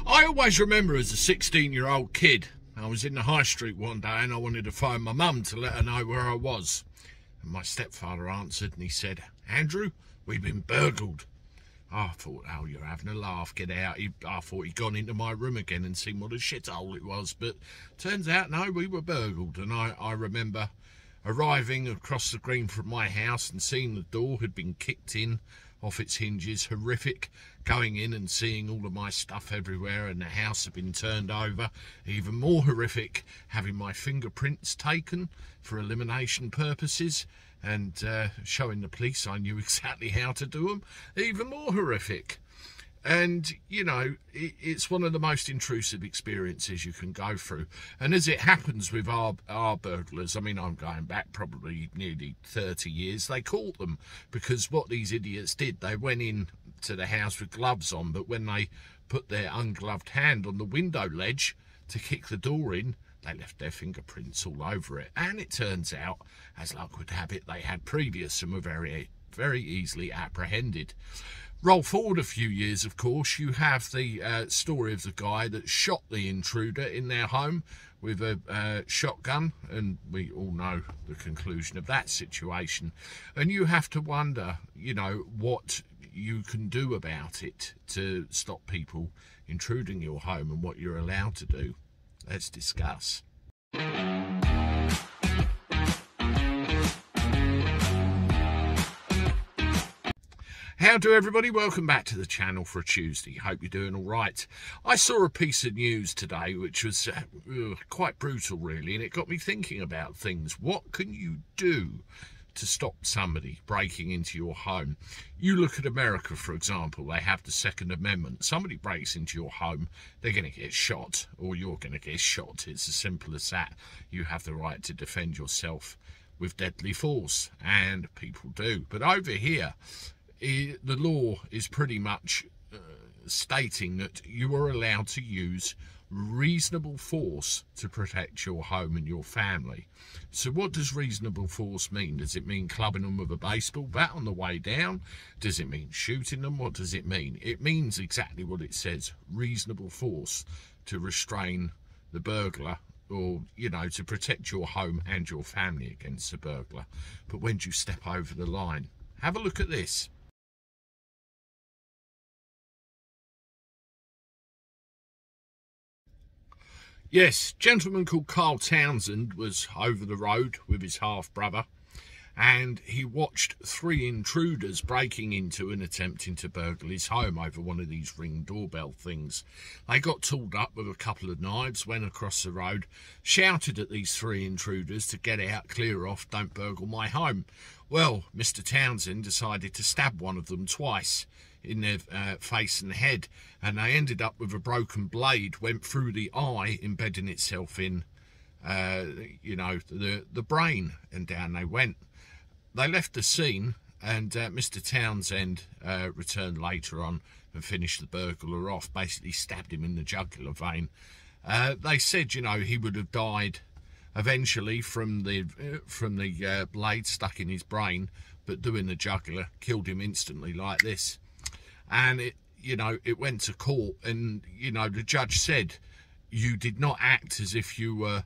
I always remember as a 16-year-old kid, I was in the high street one day and I wanted to phone my mum to let her know where I was. And my stepfather answered and he said, "Andrew, we've been burgled." I thought, oh, you're having a laugh, get out. I thought he'd gone into my room again and seen what a shithole it was. But turns out, no, we were burgled. And I remember arriving across the green from my house and seeing the door had been kicked in off its hinges. Horrific. Going in and seeing all of my stuff everywhere and the house had been turned over. Even more horrific, having my fingerprints taken for elimination purposes and showing the police I knew exactly how to do them. Even more horrific. And, you know, it's one of the most intrusive experiences you can go through. And as it happens with our burglars, I mean, I'm going back probably nearly 30 years, they caught them because what these idiots did, they went in to the house with gloves on, but when they put their ungloved hand on the window ledge to kick the door in, they left their fingerprints all over it. And it turns out, as luck would have it, they had previous and were very, very easily apprehended. Roll forward a few years, of course, you have the story of the guy that shot the intruder in their home with a shotgun, and we all know the conclusion of that situation. And you have to wonder, you know, what you can do about it to stop people intruding your home and what you're allowed to do. Let's discuss. How do everybody? Welcome back to the channel for a Tuesday. Hope you're doing all right. I saw a piece of news today which was quite brutal really, and it got me thinking about things. What can you do to stop somebody breaking into your home? You look at America, for example, they have the Second Amendment. Somebody breaks into your home, they're going to get shot, or you're going to get shot. It's as simple as that. You have the right to defend yourself with deadly force, and people do. But over here, the law is pretty much stating that you are allowed to use reasonable force to protect your home and your family. So what does reasonable force mean? Does it mean clubbing them with a baseball bat on the way down? Does it mean shooting them? What does it mean? It means exactly what it says, reasonable force to restrain the burglar, or, you know, to protect your home and your family against the burglar. But when do you step over the line? Have a look at this. Yes, a gentleman called Carl Townsend was over the road with his half-brother, and he watched 3 intruders breaking into and attempting to burgle his home over one of these Ring doorbell things. They got tooled up with a couple of knives, went across the road, shouted at these 3 intruders to get out, clear off, don't burgle my home. Well, Mr. Townsend decided to stab one of them twice in their face and head, and they ended up with a broken blade, went through the eye, embedding itself in, you know, the brain, and down they went. They left the scene, and Mr. Townsend returned later on and finished the burglar off, basically stabbed him in the jugular vein. They said, you know, he would have died eventually from the blade stuck in his brain, but doing the jugular killed him instantly like this. And it, you know, it went to court, and, you know, the judge said you did not act as if you were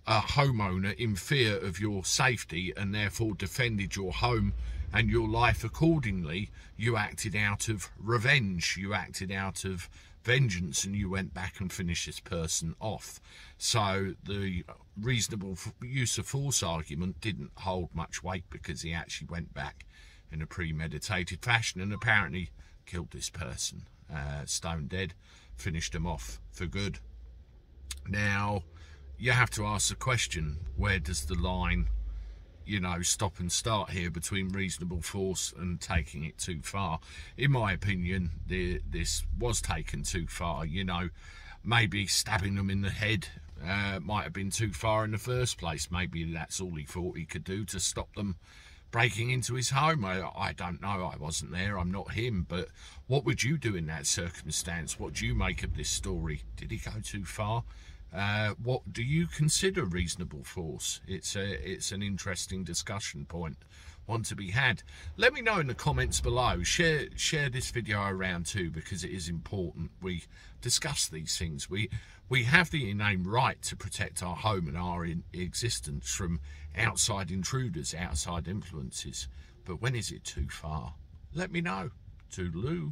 a homeowner in fear of your safety and therefore defended your home and your life accordingly. You acted out of revenge, you acted out of vengeance, and you went back and finished this person off. So the reasonable use of force argument didn't hold much weight, because he actually went back in a premeditated fashion and apparently killed this person stone dead, finished them off for good. Now you have to ask the question, where does the line, you know, stop and start here between reasonable force and taking it too far? In my opinion, this was taken too far. You know, maybe stabbing them in the head might have been too far in the first place. Maybe that's all he thought he could do to stop them breaking into his home. I don't know, I wasn't there, I'm not him, but what would you do in that circumstance? What do you make of this story? Did he go too far? What do you consider reasonable force? It's an interesting discussion point. one to be had. Let me know in the comments below. Share this video around too, because it is important we discuss these things. We have the innate right to protect our home and our existence from outside intruders, outside influences. But when is it too far? Let me know. Toodaloo.